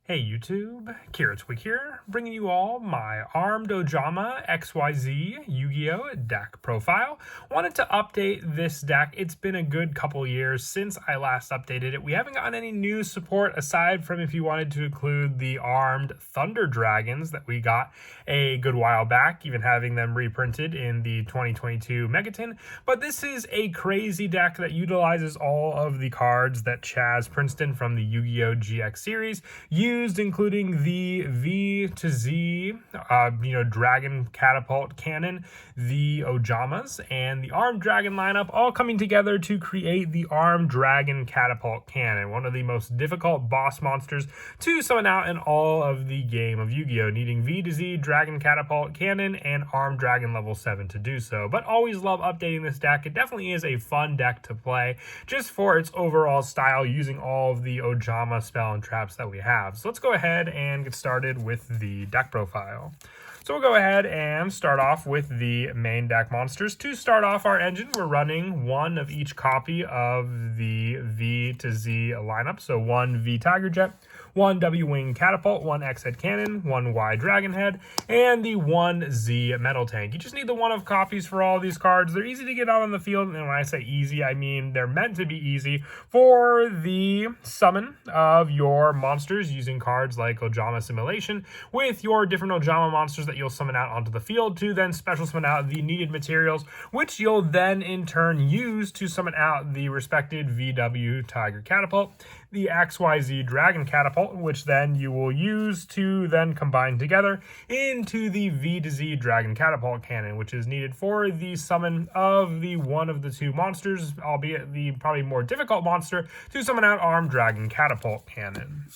Hey YouTube, Kiritwig here, bringing you all my armed Ojama XYZ Yugioh deck profile. Wanted to update this deck. It's been a good couple years since I last updated it. We haven't gotten any new support aside from if you wanted to include the armed Thunder Dragons that we got a good while back, even having them reprinted in the 2022 Megaton. But this is a crazy deck that utilizes all of the cards that Chaz Princeton from the Yu-Gi-Oh! GX series used, including the V to Z, Dragon Catapult Cannon, the Ojamas, and the Armed Dragon lineup, all coming together to create the Armed Dragon Catapult Cannon, one of the most difficult boss monsters to summon out in all of the game of Yu-Gi-Oh!, needing V to Z, Dragon Catapult Cannon, and Armed Dragon level 7 to do so. But always love updating this deck. It definitely is a fun deck to play, just for its overall style, using all of the Ojama spell and traps that we have. So let's go ahead and get started with the deck profile. So we'll go ahead and start off with the main deck monsters. To start off our engine, we're running one of each copy of the V to Z lineup. So one V Tiger Jet, one W Wing Catapult, one X Head Cannon, one Y Dragon Head, and the one Z Metal Tank. You just need the one of copies for all of these cards. They're easy to get out on the field, and when I say easy, I mean they're meant to be easy for the summon of your monsters using cards like Ojama Simulation with your different Ojama monsters that you'll summon out onto the field to then special summon out the needed materials, which you'll then in turn use to summon out the respected VW Tiger Catapult, the XYZ Dragon Catapult, which then you will use to then combine together into the V to Z Dragon Catapult Cannon, which is needed for the summon of the one of the two monsters, albeit the probably more difficult monster, to summon out Armed Dragon Catapult Cannon.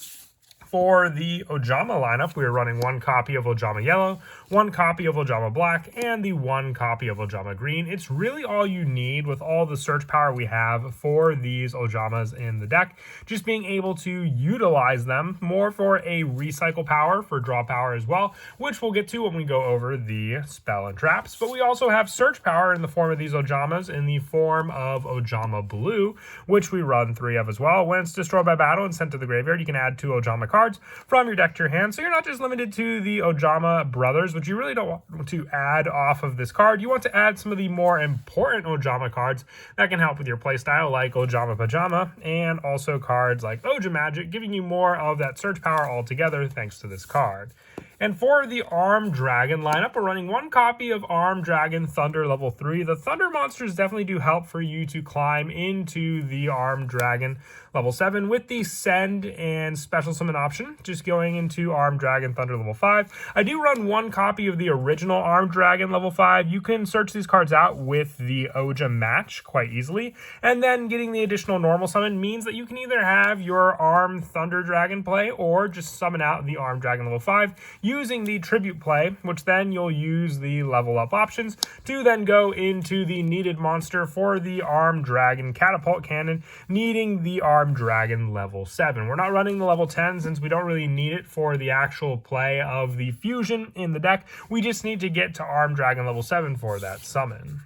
For the Ojama lineup, we are running one copy of Ojama Yellow, one copy of Ojama Black, and the one copy of Ojama Green. It's really all you need with all the search power we have for these Ojamas in the deck. Just being able to utilize them more for a recycle power, for draw power as well, which we'll get to when we go over the spell and traps. But we also have search power in the form of these Ojamas, in the form of Ojama Blue, which we run 3 of as well. When it's destroyed by battle and sent to the graveyard, you can add 2 Ojama cards from your deck to your hand. So you're not just limited to the Ojama brothers, which you really don't want to add off of this card. You want to add some of the more important Ojama cards that can help with your playstyle, like Ojama Pajama, and also cards like Oja Magic, giving you more of that search power altogether thanks to this card. And for the Armed Dragon lineup, we're running one copy of Armed Dragon Thunder level 3. The Thunder monsters definitely do help for you to climb into the Armed Dragon level 7 with the Send and Special Summon option, just going into Armed Dragon Thunder level 5. I do run one copy of the original Armed Dragon level 5. You can search these cards out with the Oja match quite easily, and then getting the additional normal summon means that you can either have your Armed Thunder Dragon play or just summon out the Armed Dragon level 5 using the tribute play, which then you'll use the level up options to then go into the needed monster for the Armed Dragon Catapult Cannon, needing the Armed Dragon level 7. We're not running the level 10 since we don't really need it for the actual play of the fusion in the deck. We just need to get to Armed Dragon level 7 for that summon.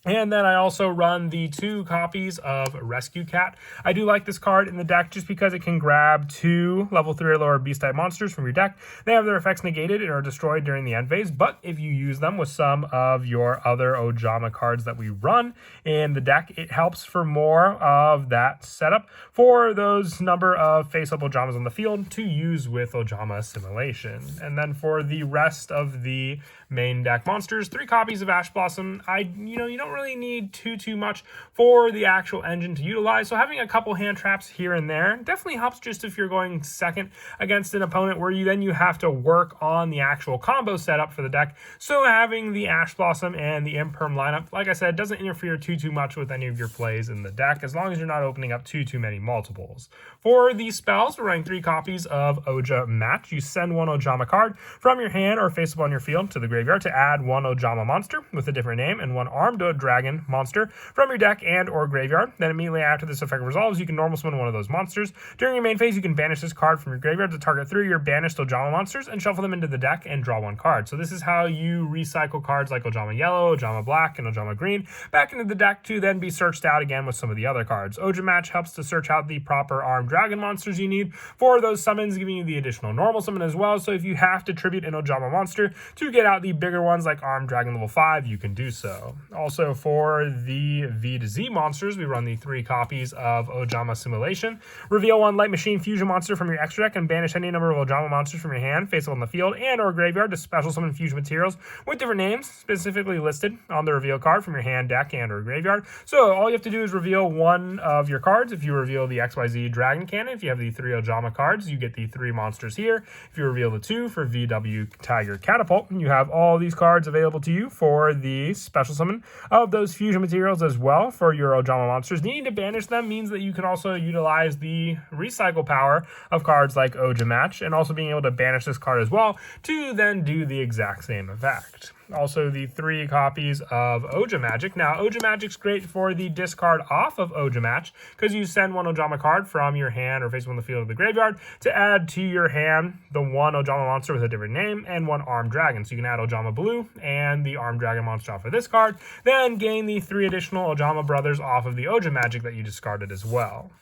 And then I also run the 2 copies of Rescue Cat. I do like this card in the deck just because it can grab 2 level 3 or lower beast type monsters from your deck. They have their effects negated and are destroyed during the end phase, but if you use them with some of your other Ojama cards that we run in the deck, it helps for more of that setup for those number of face-up Ojamas on the field to use with Ojama Assimilation. And then for the rest of the main deck monsters, 3 copies of Ash Blossom. You don't really need too much for the actual engine to utilize, so having a couple hand traps here and there definitely helps, just if you're going second against an opponent where you have to work on the actual combo setup for the deck. So having the Ash Blossom and the Imperm lineup, like I said, doesn't interfere too much with any of your plays in the deck, as long as you're not opening up too many multiples. For these spells, we're running 3 copies of Oja Match. You send one Ojama card from your hand or face up on your field to the graveyard to add one Ojama monster with a different name and one Armed dragon monster from your deck and or graveyard. Then immediately after this effect resolves, you can normal summon one of those monsters. During your main phase, you can banish this card from your graveyard to target 3 of your banished Ojama monsters and shuffle them into the deck and draw 1 card. So this is how you recycle cards like Ojama Yellow, Ojama Black, and Ojama Green back into the deck to then be searched out again with some of the other cards. Ojama helps to search out the proper armed dragon monsters you need for those summons, giving you the additional normal summon as well. So if you have to tribute an Ojama monster to get out the bigger ones like armed dragon level 5, you can do so. Also for the V to Z monsters, we run the 3 copies of Ojama Simulation. Reveal 1 Light Machine Fusion monster from your extra deck and banish any number of Ojama monsters from your hand, face up on the field and or graveyard to special summon fusion materials with different names specifically listed on the reveal card from your hand, deck, and or graveyard. So all you have to do is reveal 1 of your cards. If you reveal the XYZ Dragon Cannon, if you have the 3 Ojama cards, you get the 3 monsters here. If you reveal the 2 for VW Tiger Catapult, you have all these cards available to you for the special summon of those fusion materials as well for your Ojama monsters. Needing to banish them means that you can also utilize the recycle power of cards like Ojama, and also being able to banish this card as well to then do the exact same effect. Also, the 3 copies of Ojama. Now, Ojama's great for the discard off of Ojama because you send 1 Ojama card from your hand or face on the field of the graveyard to add to your hand the 1 Ojama monster with a different name and 1 armed dragon. So you can add Ojama Blue and the armed dragon monster off of this card, then gain the 3 additional Ojama brothers off of the Ojama that you discarded as well.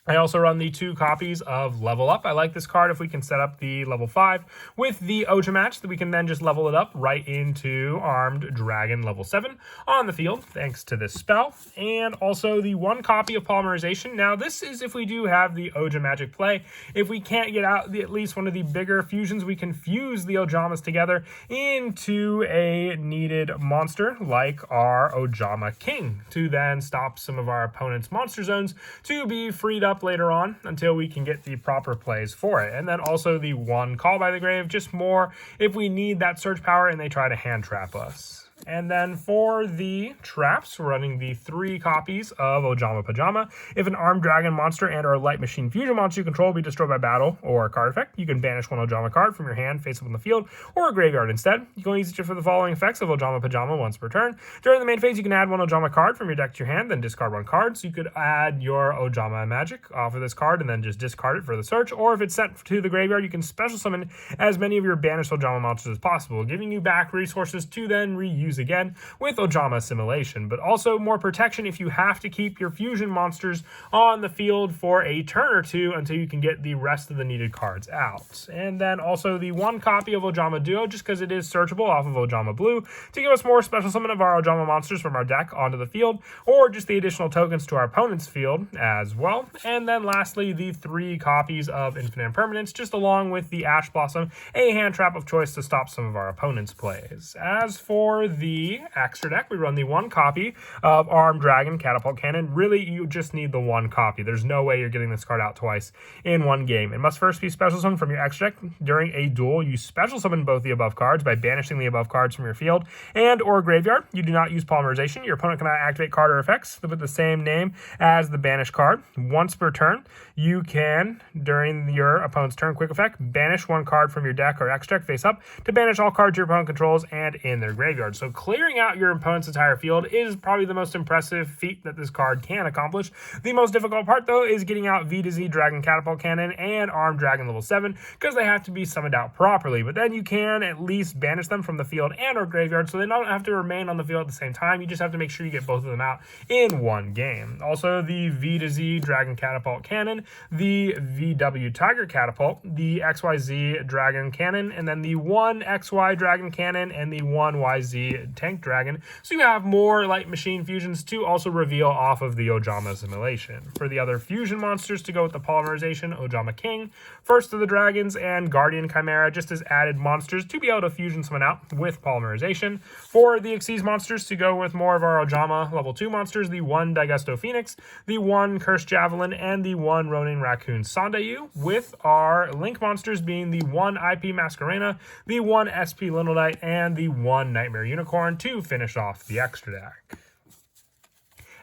I also run the 2 copies of Level Up. I like this card if we can set up the level 5 with the Ojama that we can then just level it up right into Armed Dragon level 7 on the field thanks to this spell. And also the 1 copy of Polymerization. Now this is if we do have the Ojama play. If we can't get out at least one of the bigger fusions, we can fuse the Ojamas together into a needed monster like our Ojama King to then stop some of our opponent's monster zones to be freed up later on until we can get the proper plays for it. And then also the 1 Call by the Grave, just more if we need that search power and they try to hand trap us. And then for the traps, we're running the 3 copies of Ojama Pajama. If an armed dragon monster and or light machine fusion monster you control be destroyed by battle or a card effect, you can banish 1 Ojama card from your hand, face up on the field, or a graveyard instead. You can use it for the following effects of Ojama Pajama once per turn. During the main phase, you can add 1 Ojama card from your deck to your hand, then discard 1 card. So you could add your Ojama Magic off of this card and then just discard it for the search. Or if it's sent to the graveyard, you can special summon as many of your banished Ojama monsters as possible, giving you back resources to then reuse again with Ojama Simulation, but also more protection if you have to keep your fusion monsters on the field for a turn or 2 until you can get the rest of the needed cards out. And then also the 1 copy of Ojama Duo, just because it is searchable off of Ojama Blue, to give us more special summon of our Ojama monsters from our deck onto the field, or just the additional tokens to our opponent's field as well. And then lastly, the 3 copies of Infinite Impermanence, just along with the Ash Blossom, a hand trap of choice to stop some of our opponent's plays. As for the extra deck, we run the 1 copy of Armed Dragon Catapult Cannon. Really, you just need the 1 copy. There's no way you're getting this card out twice in 1 game. It must first be special summoned from your extra deck. During a duel, you special summon both the above cards by banishing the above cards from your field and or graveyard. You do not use Polymerization. Your opponent cannot activate card or effects with the same name as the banished card. Once per turn, you can, during your opponent's turn, quick effect, banish 1 card from your deck or extra deck face up to banish all cards your opponent controls and in their graveyard. So clearing out your opponent's entire field is probably the most impressive feat that this card can accomplish. The most difficult part, though, is getting out V to Z Dragon Catapult Cannon and Armed Dragon level 7 because they have to be summoned out properly. But then you can at least banish them from the field and or graveyard, so they don't have to remain on the field at the same time. You just have to make sure you get both of them out in 1 game. Also, the V to Z Dragon Catapult Cannon, the VW Tiger Catapult, the XYZ Dragon Cannon, and then the 1 XY Dragon Cannon and the 1 YZ Tank Dragon. So you have more light machine fusions to also reveal off of the Ojama Simulation. For the other fusion monsters to go with the Polymerization, Ojama King, First of the Dragons, and Guardian Chimera just as added monsters to be able to fusion someone out with Polymerization. For the Xyz monsters to go with more of our Ojama level 2 monsters, the 1 Daigusto Phoenix, the 1 Cursed Javelin, and the 1 Ronin Raccoon Sandayu, with our Link monsters being the 1 IP Masquerena, the 1 SP Lindledite, and the 1 Nightmare Unicorn to finish off the extra deck.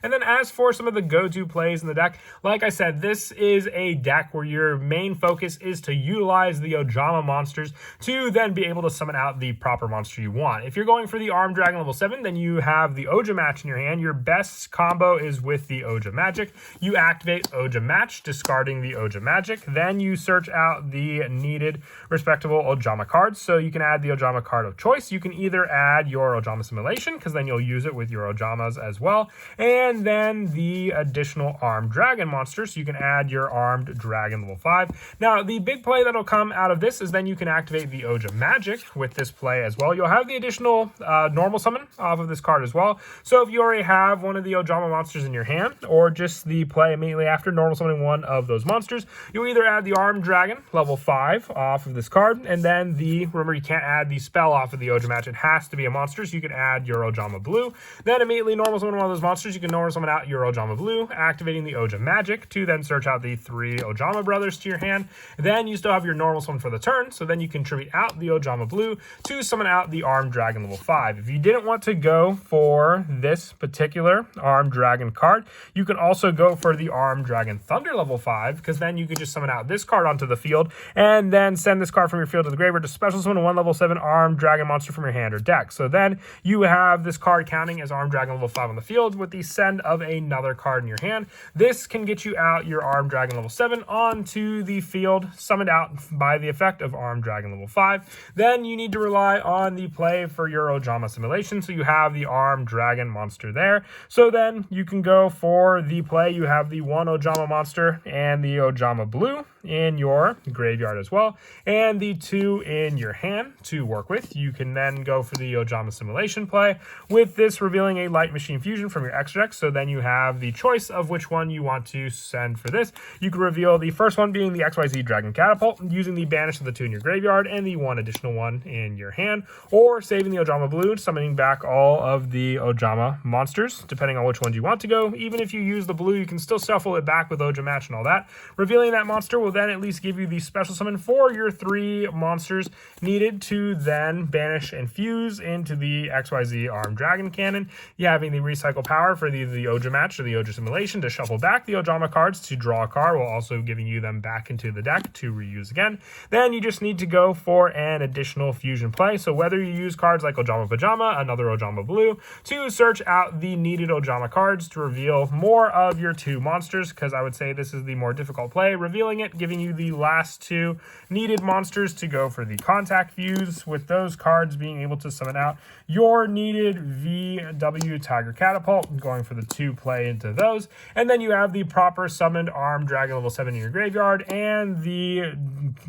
And then as for some of the go-to plays in the deck, like I said, this is a deck where your main focus is to utilize the Ojama monsters to then be able to summon out the proper monster you want. If you're going for the Armed Dragon level 7, then you have the Ojama Match in your hand. Your best combo is with the Ojama Magic. You activate Ojama Match, discarding the Ojama Magic. Then you search out the needed respectable Ojama cards. So you can add the Ojama card of choice. You can either add your Ojama Simulation, because then you'll use it with your Ojamas as well. And then the additional Armed Dragon monster. So you can add your Armed Dragon level 5. Now, the big play that'll come out of this is then you can activate the Ojama Magic with this play as well. You'll have the additional normal summon off of this card as well. So if you already have one of the Ojama monsters in your hand, or just the play immediately after normal summoning one of those monsters, you'll either add the Armed Dragon level 5 off of this card, and then remember, you can't add the spell off of the Ojama Match. It has to be a monster, so you can add your Ojama Blue. Then immediately normal summon one of those monsters, you can normal summon out your Ojama Blue, activating the Ojama Magic to then search out the 3 Ojama brothers to your hand. Then you still have your normal summon for the turn, so then you can tribute out the Ojama Blue to summon out the Armed Dragon level 5. If you didn't want to go for this particular Armed Dragon card, you can also go for the Armed Dragon Thunder level 5, because then you could just summon out this card onto the field and then send this card from your field to the graveyard to special summon one level 7 Armed Dragon monster from your hand or deck. So then you have this card counting as Armed Dragon level 5 on the field with the send of another card in your hand. This can get you out your Armed Dragon level 7 onto the field, summoned out by the effect of Armed Dragon level 5. Then you need to rely on the play for your Ojama Simulation, so you have the Armed Dragon monster there. So then you can go for the play. You have the 1 Ojama monster and the Ojama Blue in your graveyard as well, and the 2 in your hand to work with. You can then go for the Ojama Simulation play, with this revealing a Light Machine Fusion from your extra deck, so then you have the choice of which one you want to send for this. You can reveal the first one being the XYZ Dragon Catapult, using the banish of the 2 in your graveyard and the 1 additional one in your hand, or saving the Ojama Blue, summoning back all of the Ojama monsters, depending on which ones you want to go. Even if you use the blue, you can still shuffle it back with Ojama Match and all that. Revealing that monster will then at least give you the special summon for your 3 monsters needed to then banish and fuse into the XYZ Armed Dragon cannon. You having the recycle power for the Ojama Match or the Ojama Simulation to shuffle back the Ojama cards to draw a card, while also giving you them back into the deck to reuse again. Then you just need to go for an additional fusion play. So whether you use cards like Ojama Pajama, another Ojama Blue, to search out the needed Ojama cards to reveal more of your 2 monsters, because I would say this is the more difficult play, revealing it, giving you the last 2 needed monsters to go for the contact fuse, with those cards being able to summon out your needed VW Tiger Catapult, going for the 2 play into those. And then you have the proper summoned Armed Dragon level 7 in your graveyard and the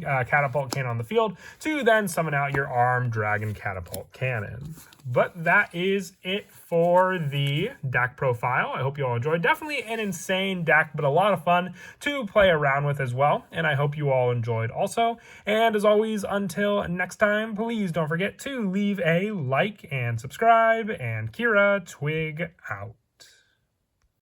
Catapult Cannon on the field to then summon out your Armed Dragon Catapult Cannon. But that is it for the deck profile. I hope you all enjoyed. Definitely an insane deck, but a lot of fun to play around with as well. And I hope you all enjoyed also. And as always, until next time, please don't forget to leave a like and subscribe. And Kira Twig out.